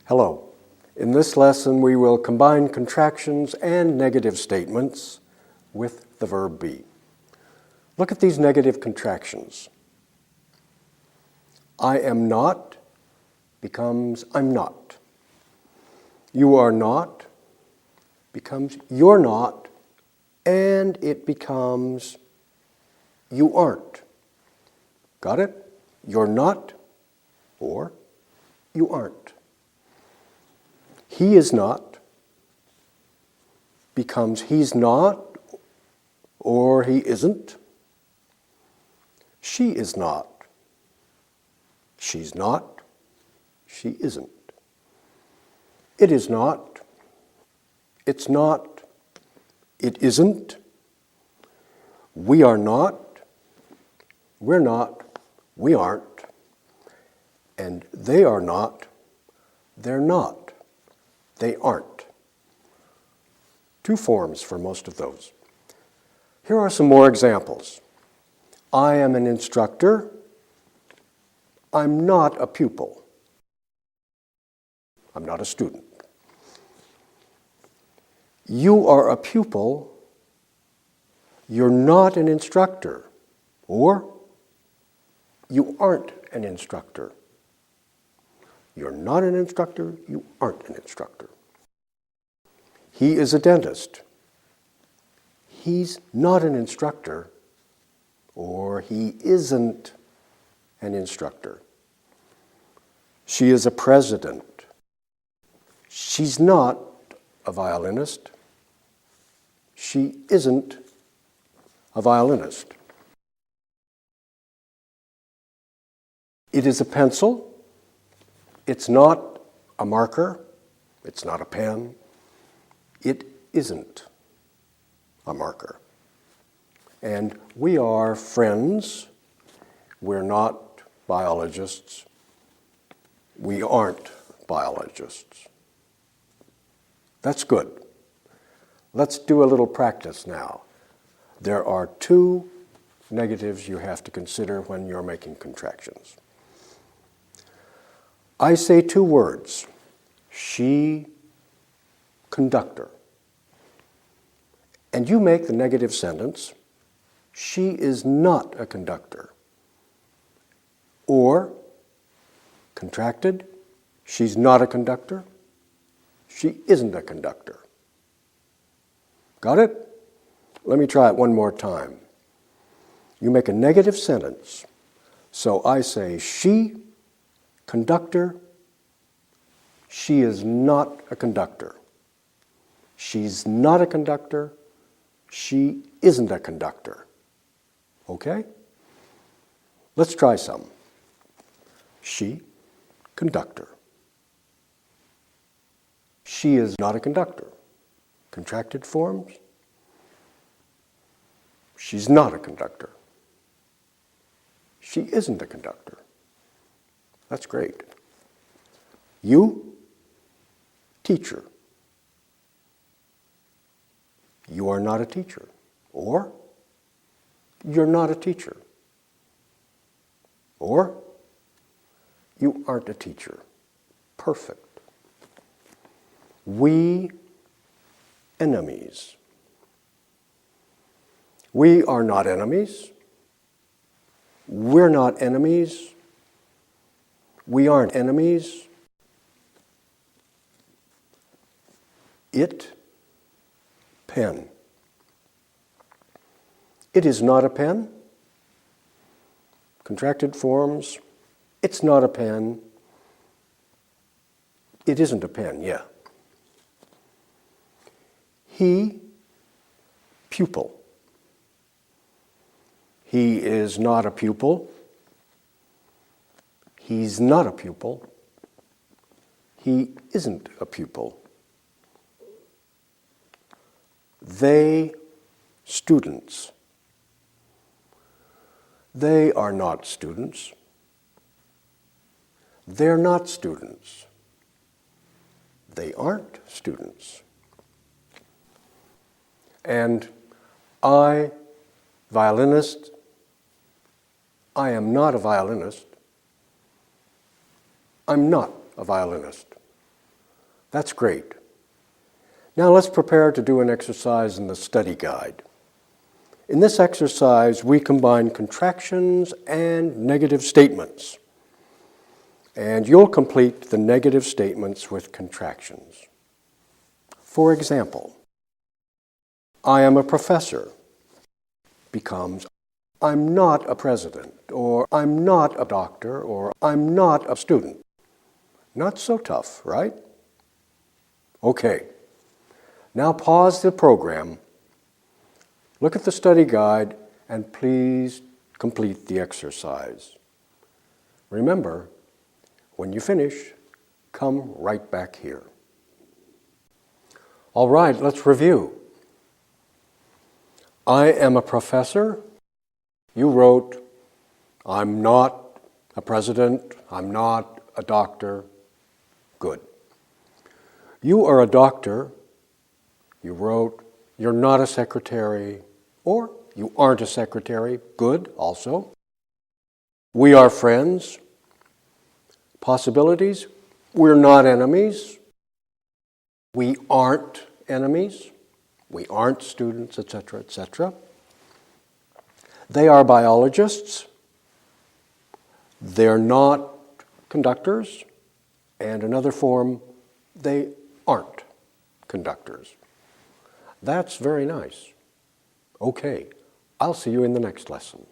Hello. In this lesson, we will combine contractions and negative statements with the verb be. Look at these negative contractions. I am not becomes I'm not. You are not becomes you're not, and it becomes you aren't. Got it? You're not or you aren't. He is not becomes he's not or he isn't. She is not. She's not. She isn't. It is not. It's not. It isn't. We are not. We're not. We aren't. And they are not. They're not. They aren't. Two forms for most of those. Here are some more examples. I am an instructor. I'm not a pupil. I'm not a student. You are a pupil. You're not an instructor. Or you aren't an instructor. You're not an instructor, you aren't an instructor. He is a dentist. He's not an instructor, or he isn't an instructor. She is a president. She's not a violinist. She isn't a violinist. It is a pencil. It's not a marker. It's not a pen. It isn't a marker. And we are friends. We're not biologists. We aren't biologists. That's good. Let's do a little practice now. There are two negatives you have to consider when you're making contractions. I say two words, she, conductor. And you make the negative sentence, she is not a conductor. Or, contracted, she's not a conductor, she isn't a conductor. Got it? Let me try it one more time. You make a negative sentence. So I say she, conductor, she is not a conductor. She's not a conductor, she isn't a conductor. Okay? Let's try some. She, conductor. She is not a conductor. Contracted forms. She's not a conductor. She isn't a conductor. That's great. You, teacher. You are not a teacher. Or, you're not a teacher. Or, you aren't a teacher. Perfect. We, enemies. We are not enemies. We're not enemies. We aren't enemies. It, pen. It is not a pen. Contracted forms. It's not a pen. It isn't a pen, yeah. He, pupil. He is not a pupil. He's not a pupil. He isn't a pupil. They, students. They are not students. They're not students. They aren't students. And I, violinist, I am not a violinist. I'm not a violinist. That's great. Now let's prepare to do an exercise in the study guide. In this exercise, we combine contractions and negative statements. And you'll complete the negative statements with contractions. For example, I am a professor becomes I'm not a president, or I'm not a doctor, or I'm not a student. Not so tough, right? Okay. Now pause the program, look at the study guide, and please complete the exercise. Remember, when you finish, come right back here. All right, let's review. I am a professor. You wrote, I'm not a president, I'm not a doctor. Good. You are a doctor. You wrote, you're not a secretary, or you aren't a secretary. Good, also. We are friends. Possibilities, we're not enemies. We aren't enemies. We aren't students, etc., etc. They are biologists. They're not conductors. And another form, they aren't conductors. That's very nice. Okay, I'll see you in the next lesson.